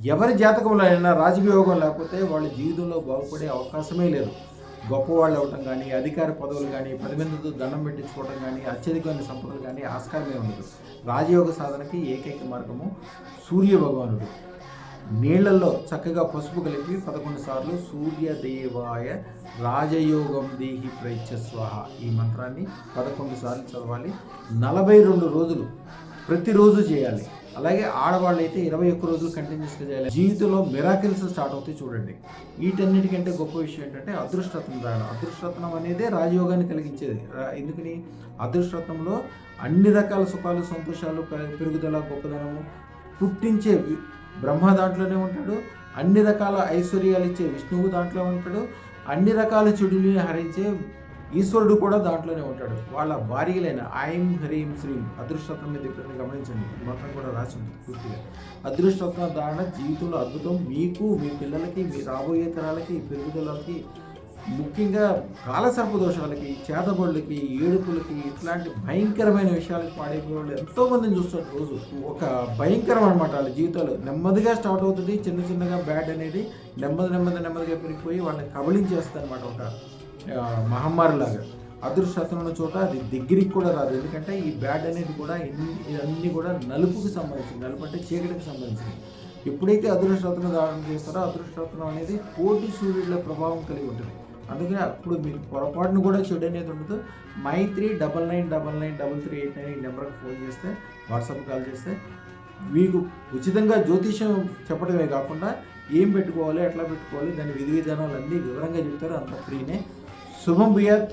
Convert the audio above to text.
ఎవరి జాతకంలో అయినా రాజకీయ యోగం లేకపోతే వాళ్ళ జీవితంలో బాగుపడే అవకాశమే లేదు. గొప్పవాళ్ళు అవ్వటం కానీ, అధికార పదవులు కానీ, 10 మందితో దండం పెట్టించుకోవడం కానీ, అత్యధికమైన సంపదలు కానీ ఆస్కారమే ఉండదు. రాజయోగ సాధనకి ఏకైక మార్గము సూర్య భగవానుడు. నీళ్లలో చక్కగా పసుపు కలిపి 11 సార్లు సూర్యదేవాయ రాజయోగం దేహి ప్రైత్య స్వాహ ఈ మంత్రాన్ని 11 సార్లు చదవాలి. 42 రోజులు ప్రతిరోజు చేయాలి. అలాగే ఆడవాళ్ళు అయితే 21 రోజులు కంటిన్యూస్గా చేయాలి. జీవితంలో మిరాకిల్స్ స్టార్ట్ అవుతాయి చూడండి. వీటన్నిటికంటే గొప్ప విషయం ఏంటంటే అదృష్టరత్నం రాయడం. అదృష్టరత్నం అనేదే రాజయోగాన్ని కలిగించేది. ఎందుకని అదృష్టరత్నంలో అన్ని రకాల సుఖాలు, సంతోషాలు, పెరుగుదల, గొప్పదనము పుట్టించే బ్రహ్మ దాంట్లోనే ఉంటాడు. అన్ని రకాల ఐశ్వర్యాలు ఇచ్చే విష్ణువు దాంట్లో ఉంటాడు. అన్ని రకాల చెడుని హరించే ఈశ్వరుడు కూడా దాంట్లోనే ఉంటాడు. వాళ్ళ భార్యలైన ఐం హ్రీం శ్రీం అదృష్టరత్నం మీద ఎప్పుడైనా గమనించండి. మొత్తం కూడా రాసి ఉంటుంది పూర్తిగా. అదృష్టరత్న ధారణ జీవితంలో అద్భుతం. మీకు, మీ పిల్లలకి, మీ రాబోయే తరాలకి, పెరుగుదలకి, ముఖ్యంగా కాలసర్ప దోషాలకి, చేతబడులకి, ఏడుపులకి, ఇట్లాంటి భయంకరమైన విషయాలకి పాడైపోయే వాళ్ళు ఎంతోమందిని చూస్తారు రోజు. ఒక భయంకరం అనమాట వాళ్ళ జీవితాలు. నెమ్మదిగా స్టార్ట్ అవుతుంది. చిన్న చిన్నగా బ్యాడ్ అనేది నెమ్మదిగా పెరిగిపోయి వాళ్ళని కబళించేస్తుంది అనమాట. ఒక మహమ్మారిలాగా. అదృష్టరత్నం ఉన్న చోట అది దగ్గరికి కూడా రాదు. ఎందుకంటే ఈ బ్యాడ్ అనేది కూడా ఇవన్నీ కూడా నలుపుకి సంబంధించింది. నలుపు అంటే చీకటికి సంబంధించింది. ఎప్పుడైతే అదృష్టరత్నం ధారణ చేస్తారో అదృష్టరత్నం అనేది కోటి సూర్యుల ప్రభావం కలిగి ఉంటుంది. అందుకని అప్పుడు మీకు పొరపాటును కూడా చెడు అనేది ఉండదు. మైత్రి99993389 ఈ నెంబర్కి ఫోన్ చేస్తే, వాట్సాప్ కాల్ చేస్తే మీకు ఉచితంగా జ్యోతిష్యం చెప్పడమే కాకుండా ఏం పెట్టుకోవాలి, ఎట్లా పెట్టుకోవాలి, దాని విధి విధానాలు అన్నీ వివరంగా చెప్తారు. అంత ఫ్రీనే. శుభం భూయాత్.